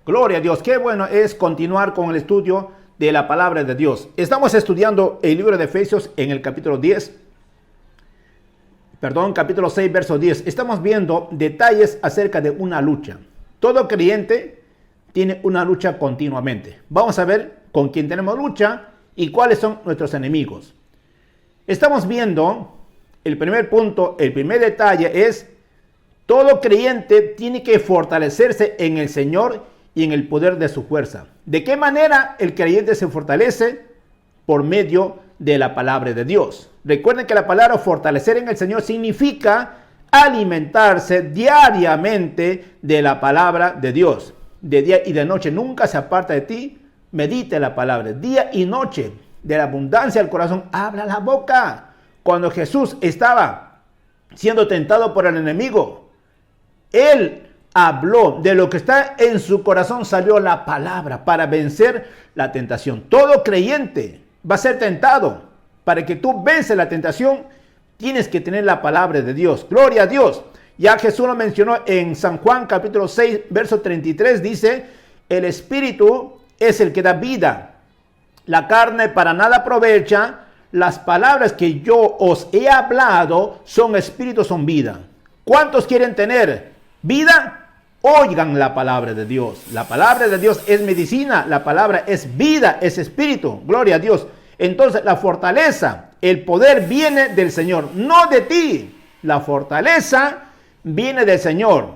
Gloria a Dios. Qué bueno es continuar con el estudio de la palabra de Dios. Estamos estudiando el libro de Efesios en el capítulo 6, verso 10. Estamos viendo detalles acerca de una lucha. Todo creyente tiene una lucha continuamente. Vamos a ver con quién tenemos lucha y cuáles son nuestros enemigos. Estamos viendo el primer punto, el primer detalle es: todo creyente tiene que fortalecerse en el Señor y en el poder de su fuerza. ¿De qué manera el creyente se fortalece? Por medio de la palabra de Dios. Recuerden que la palabra fortalecer en el Señor significa alimentarse diariamente de la palabra de Dios. De día y de noche nunca se aparta de ti. Medite la palabra día y noche. De la abundancia del corazón habla la boca. Cuando Jesús estaba siendo tentado por el enemigo, Él habló de lo que está en su corazón, salió la palabra para vencer la tentación. Todo creyente va a ser tentado. Para que tú vences la tentación, tienes que tener la palabra de Dios. Gloria a Dios. Ya Jesús lo mencionó en San Juan capítulo 6, verso 33, dice: el Espíritu es el que da vida. La carne para nada aprovecha. Las palabras que yo os he hablado son espíritu, son vida. ¿Cuántos quieren tener vida? Oigan la palabra de Dios. La palabra de Dios es medicina. La palabra es vida, es espíritu. Gloria a Dios. Entonces la fortaleza, el poder viene del Señor, no de ti. La fortaleza viene del Señor,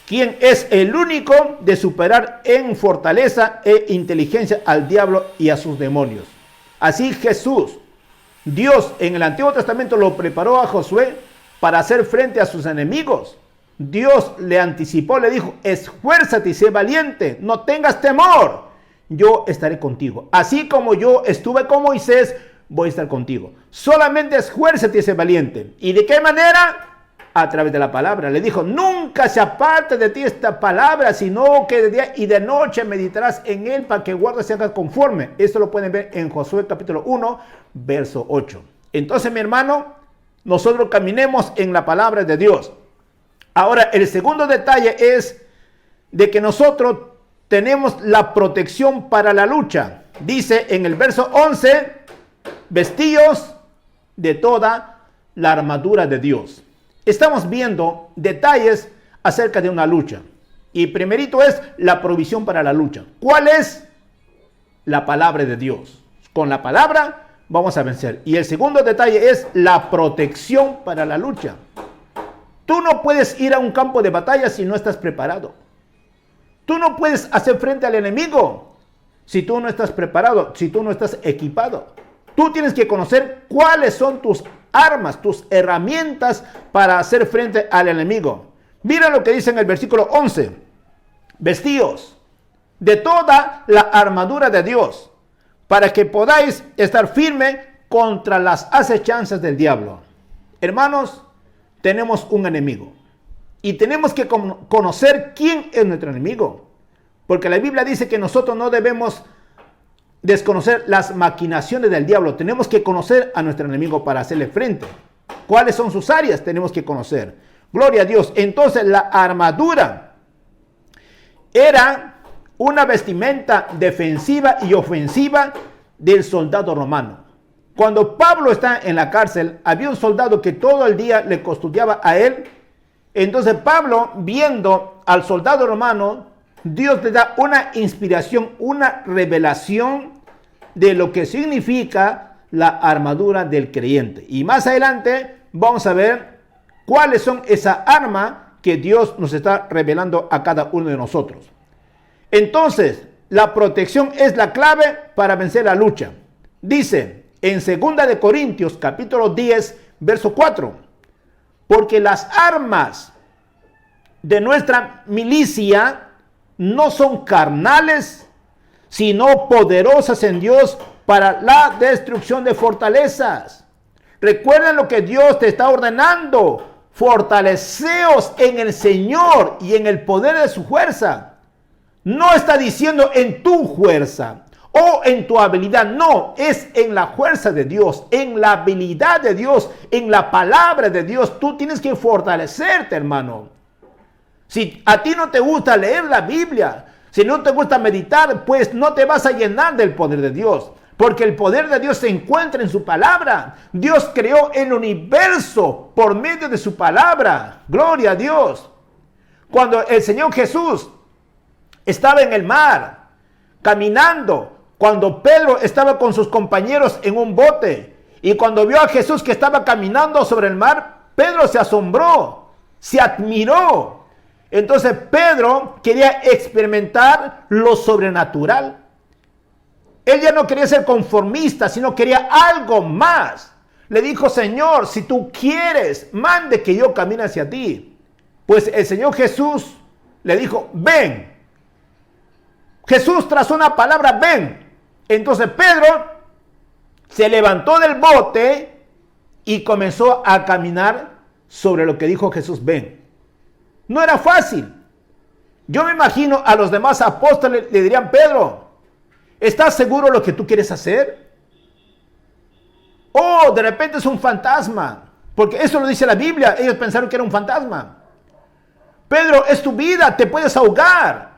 quien es el único de superar en fortaleza e inteligencia al diablo y a sus demonios. Así Jesús, Dios en el Antiguo Testamento lo preparó a Josué para hacer frente a sus enemigos. Dios le anticipó, le dijo: esfuérzate y sé valiente, no tengas temor, yo estaré contigo. Así como yo estuve con Moisés, voy a estar contigo. Solamente esfuérzate y sé valiente. ¿Y de qué manera? A través de la palabra. Le dijo: nunca se aparte de ti esta palabra, sino que de día y de noche meditarás en él para que guardes y hagas conforme. Esto lo pueden ver en Josué capítulo 1, verso 8. Entonces, mi hermano, nosotros caminemos en la palabra de Dios. Ahora, el segundo detalle es de que nosotros tenemos la protección para la lucha. Dice en el verso 11: vestíos de toda la armadura de Dios. Estamos viendo detalles acerca de una lucha. Y primerito es la provisión para la lucha. ¿Cuál es? La palabra de Dios. Con la palabra vamos a vencer. Y el segundo detalle es la protección para la lucha. Tú no puedes ir a un campo de batalla si no estás preparado. Tú no puedes hacer frente al enemigo si tú no estás preparado, si tú no estás equipado. Tú tienes que conocer cuáles son tus armas, tus herramientas para hacer frente al enemigo. Mira lo que dice en el versículo 11. Vestíos de toda la armadura de Dios, para que podáis estar firme contra las acechanzas del diablo. Hermanos, tenemos un enemigo y tenemos que conocer quién es nuestro enemigo, porque la Biblia dice que nosotros no debemos desconocer las maquinaciones del diablo. Tenemos que conocer a nuestro enemigo para hacerle frente. ¿Cuáles son sus áreas? Tenemos que conocer. Gloria a Dios. Entonces la armadura era una vestimenta defensiva y ofensiva del soldado romano. Cuando Pablo está en la cárcel, había un soldado que todo el día le custodiaba a él. Entonces Pablo, viendo al soldado romano, Dios le da una inspiración, una revelación de lo que significa la armadura del creyente. Y más adelante vamos a ver cuáles son esa arma que Dios nos está revelando a cada uno de nosotros. Entonces, la protección es la clave para vencer la lucha. Dice en 2 de Corintios capítulo 10, verso 4: porque las armas de nuestra milicia no son carnales, sino poderosas en Dios para la destrucción de fortalezas. Recuerden lo que Dios te está ordenando: fortaleceos en el Señor y en el poder de su fuerza. No está diciendo en tu fuerza o en tu habilidad, no, es en la fuerza de Dios, en la habilidad de Dios, en la palabra de Dios. Tú tienes que fortalecerte, hermano. Si a ti no te gusta leer la Biblia, Si no te gusta meditar, pues no te vas a llenar del poder de Dios. Porque el poder de Dios se encuentra en su palabra. Dios creó el universo por medio de su palabra. Gloria a Dios. Cuando el Señor Jesús estaba en el mar, caminando, cuando Pedro estaba con sus compañeros en un bote, y cuando vio a Jesús que estaba caminando sobre el mar, Pedro se asombró, se admiró. Entonces Pedro quería experimentar lo sobrenatural. Él ya no quería ser conformista, sino quería algo más. Le dijo: Señor, si tú quieres, mande que yo camine hacia ti. Pues el Señor Jesús le dijo: ven. Jesús trazó una palabra: ven. Entonces Pedro se levantó del bote y comenzó a caminar sobre lo que dijo Jesús: ven. No era fácil. Yo me imagino a los demás apóstoles le dirían: Pedro, ¿estás seguro de lo que tú quieres hacer? Oh, de repente es un fantasma. Porque eso lo dice la Biblia. Ellos pensaron que era un fantasma. Pedro, es tu vida, te puedes ahogar.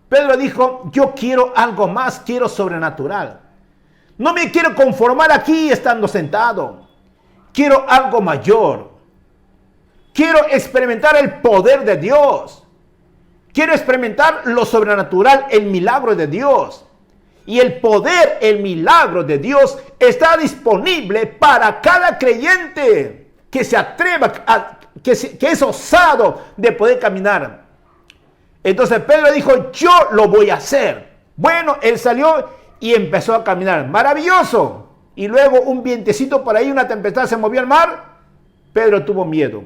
Pedro dijo: yo quiero algo más, quiero sobrenatural. No me quiero conformar aquí estando sentado. Quiero algo mayor. Quiero experimentar el poder de Dios. Quiero experimentar lo sobrenatural, el milagro de Dios. Y el poder, el milagro de Dios está disponible para cada creyente que se atreva, que es osado de poder caminar. Entonces Pedro dijo: yo lo voy a hacer. Bueno, él salió y empezó a caminar. Maravilloso. Y luego un vientecito por ahí, una tempestad, se movió al mar. Pedro tuvo miedo.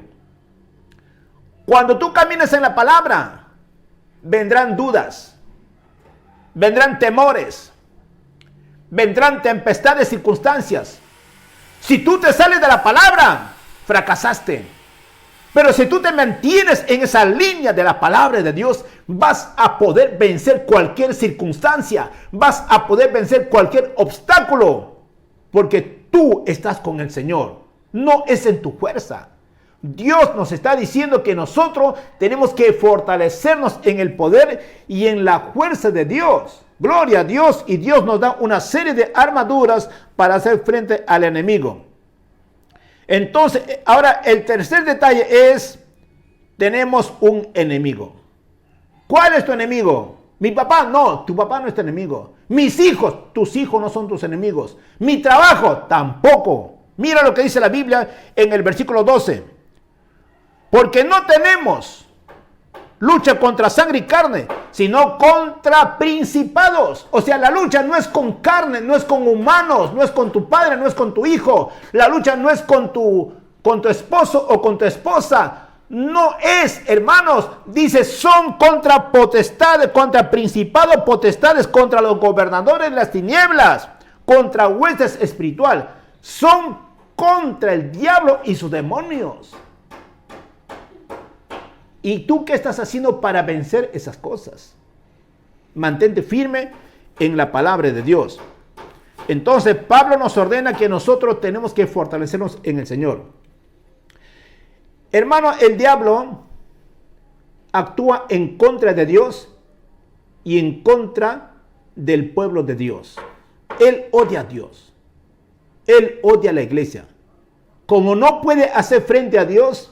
Cuando tú caminas en la palabra, vendrán dudas, vendrán temores, vendrán tempestades, circunstancias. Si tú te sales de la palabra, fracasaste. Pero si tú te mantienes en esa línea de la palabra de Dios, vas a poder vencer cualquier circunstancia, vas a poder vencer cualquier obstáculo, porque tú estás con el Señor, no es en tu fuerza. Dios nos está diciendo que nosotros tenemos que fortalecernos en el poder y en la fuerza de Dios. Gloria a Dios, y Dios nos da una serie de armaduras para hacer frente al enemigo. Entonces, ahora el tercer detalle es: tenemos un enemigo. ¿Cuál es tu enemigo? Mi papá, no, tu papá no es tu enemigo. Mis hijos, tus hijos no son tus enemigos. Mi trabajo, tampoco. Mira lo que dice la Biblia en el versículo 12. Porque no tenemos lucha contra sangre y carne, sino contra principados. O sea, la lucha no es con carne, no es con humanos, no es con tu padre, no es con tu hijo. La lucha no es con tu esposo o con tu esposa. No es, hermanos, dice, son contra potestades, contra principados, potestades, contra los gobernadores de las tinieblas, contra huestes espiritual. Son contra el diablo y sus demonios. ¿Y tú qué estás haciendo para vencer esas cosas? Mantente firme en la palabra de Dios. Entonces, Pablo nos ordena que nosotros tenemos que fortalecernos en el Señor. Hermano, el diablo actúa en contra de Dios y en contra del pueblo de Dios. Él odia a Dios. Él odia a la iglesia. Como no puede hacer frente a Dios,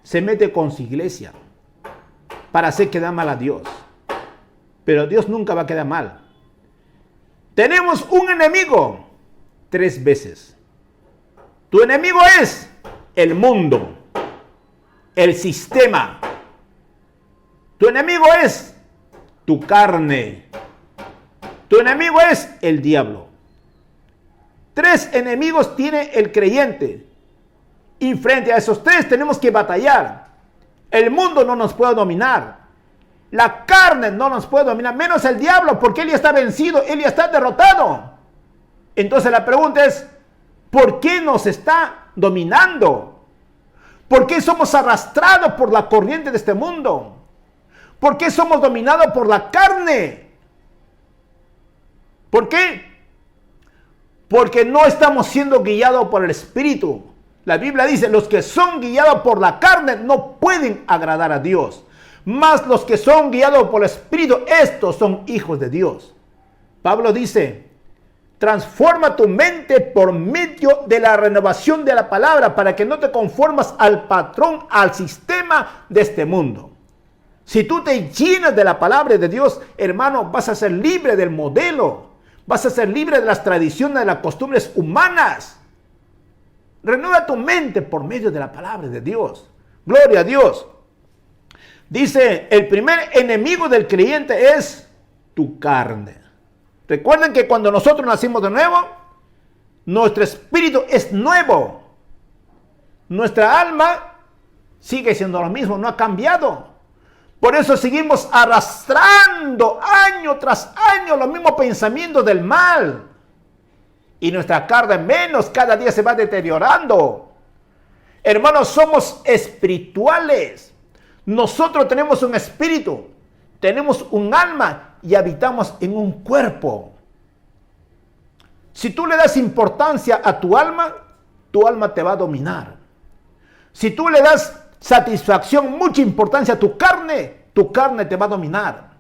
se mete con su iglesia para hacer quedar mal a Dios. Pero Dios nunca va a quedar mal. Tenemos un enemigo 3 veces. Tu enemigo es el mundo, el sistema. Tu enemigo es tu carne. Tu enemigo es el diablo. 3 enemigos tiene el creyente. Y frente a esos 3 tenemos que batallar. El mundo no nos puede dominar. La carne no nos puede dominar, menos el diablo, porque él ya está vencido, él ya está derrotado. Entonces la pregunta es: ¿por qué nos está dominando? ¿Por qué somos arrastrados por la corriente de este mundo? ¿Por qué somos dominados por la carne? ¿Por qué? Porque no estamos siendo guiados por el Espíritu. La Biblia dice: los que son guiados por la carne no pueden agradar a Dios. Mas los que son guiados por el Espíritu, estos son hijos de Dios. Pablo dice, transforma tu mente por medio de la renovación de la palabra para que no te conformas al patrón, al sistema de este mundo. Si tú te llenas de la palabra de Dios, hermano, vas a ser libre del modelo. Vas a ser libre de las tradiciones, de las costumbres humanas. Renueva tu mente por medio de la palabra de Dios. Gloria a Dios. Dice, el primer enemigo del creyente es tu carne. Recuerden que cuando nosotros nacimos de nuevo, nuestro espíritu es nuevo. Nuestra alma sigue siendo lo mismo, no ha cambiado. Por eso seguimos arrastrando año tras año los mismos pensamientos del mal. Y nuestra carne menos cada día se va deteriorando. Hermanos, somos espirituales. Nosotros tenemos un espíritu, tenemos un alma y habitamos en un cuerpo. Si tú le das importancia a tu alma te va a dominar. Si tú le das satisfacción, mucha importancia a tu carne te va a dominar.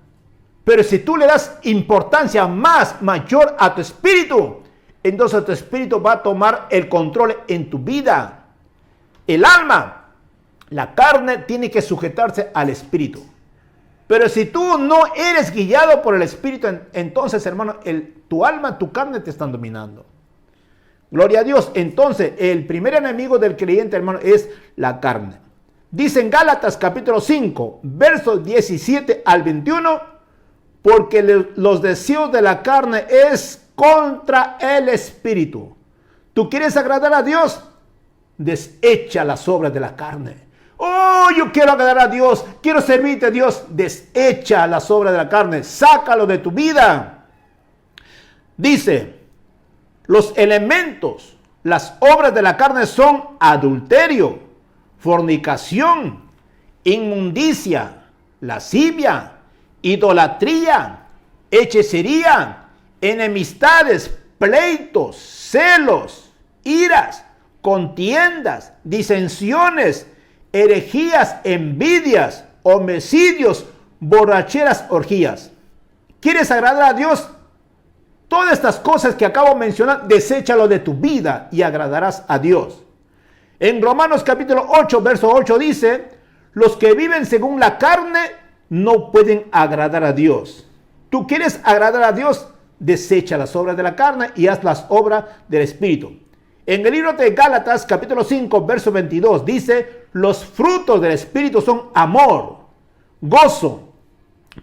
Pero si tú le das importancia mayor a tu espíritu, entonces tu espíritu va a tomar el control en tu vida. El alma, la carne tiene que sujetarse al espíritu. Pero si tú no eres guiado por el espíritu, entonces, hermano, tu alma, tu carne te están dominando. Gloria a Dios. Entonces, el primer enemigo del creyente, hermano, es la carne. Dice en Gálatas capítulo 5, versos 17 al 21, porque los deseos de la carne es contra el espíritu. ¿Tú quieres agradar a Dios? Desecha las obras de la carne. Oh, yo quiero agradar a Dios, quiero servirte a Dios. Desecha las obras de la carne, sácalo de tu vida. Dice, los elementos, las obras de la carne son adulterio, fornicación, inmundicia, lascivia, idolatría, hechicería, enemistades, pleitos, celos, iras, contiendas, disensiones, herejías, envidias, homicidios, borracheras, orgías. ¿Quieres agradar a Dios? Todas estas cosas que acabo de mencionar, deséchalo de tu vida y agradarás a Dios. En Romanos capítulo 8, verso 8 dice, los que viven según la carne no pueden agradar a Dios. ¿Tú quieres agradar a Dios? Desecha las obras de la carne y haz las obras del Espíritu. En el libro de Gálatas capítulo 5, verso 22 dice, los frutos del Espíritu son amor, gozo,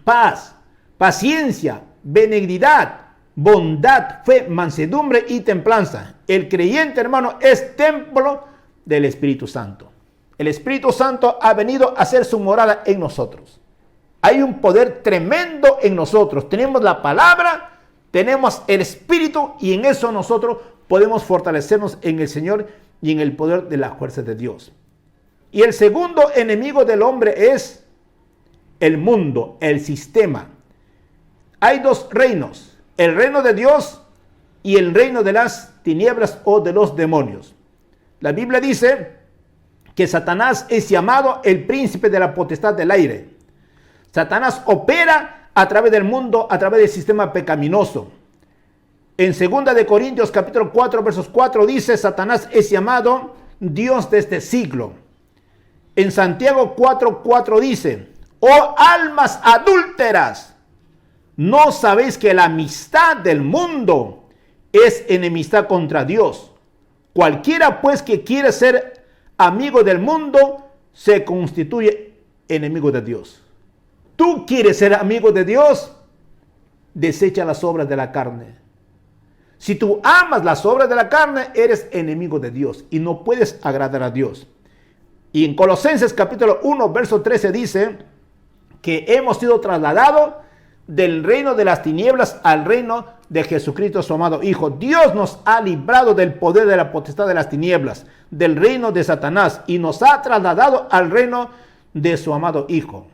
paz, paciencia, benignidad, bondad, fe, mansedumbre y templanza. El creyente, hermano, es templo del Espíritu Santo. El Espíritu Santo ha venido a hacer su morada en nosotros. Hay un poder tremendo en nosotros. Tenemos la palabra, tenemos el Espíritu y en eso nosotros podemos fortalecernos en el Señor y en el poder de la fuerza de Dios. Y el segundo enemigo del hombre es el mundo, el sistema. Hay dos reinos, el reino de Dios y el reino de las tinieblas o de los demonios. La Biblia dice que Satanás es llamado el príncipe de la potestad del aire. Satanás opera a través del mundo, a través del sistema pecaminoso. En 2 de Corintios capítulo 4, versos 4 dice, Satanás es llamado Dios de este siglo. En Santiago 4:4 dice, oh almas adúlteras, ¿no sabéis que la amistad del mundo es enemistad contra Dios? Cualquiera pues que quiere ser amigo del mundo, se constituye enemigo de Dios. ¿Tú quieres ser amigo de Dios? Desecha las obras de la carne. Si tú amas las obras de la carne, eres enemigo de Dios y no puedes agradar a Dios. Y en Colosenses capítulo 1, verso 13 dice que hemos sido trasladados del reino de las tinieblas al reino de Jesucristo, su amado Hijo. Dios nos ha librado del poder de la potestad de las tinieblas, del reino de Satanás, y nos ha trasladado al reino de su amado Hijo.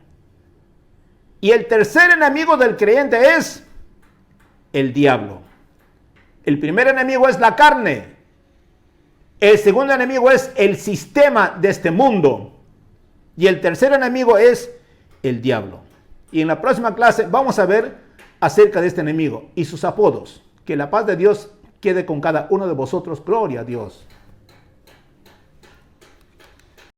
Y el tercer enemigo del creyente es el diablo. El primer enemigo es la carne. El segundo enemigo es el sistema de este mundo. Y el tercer enemigo es el diablo. Y en la próxima clase vamos a ver acerca de este enemigo y sus apodos. Que la paz de Dios quede con cada uno de vosotros. Gloria a Dios.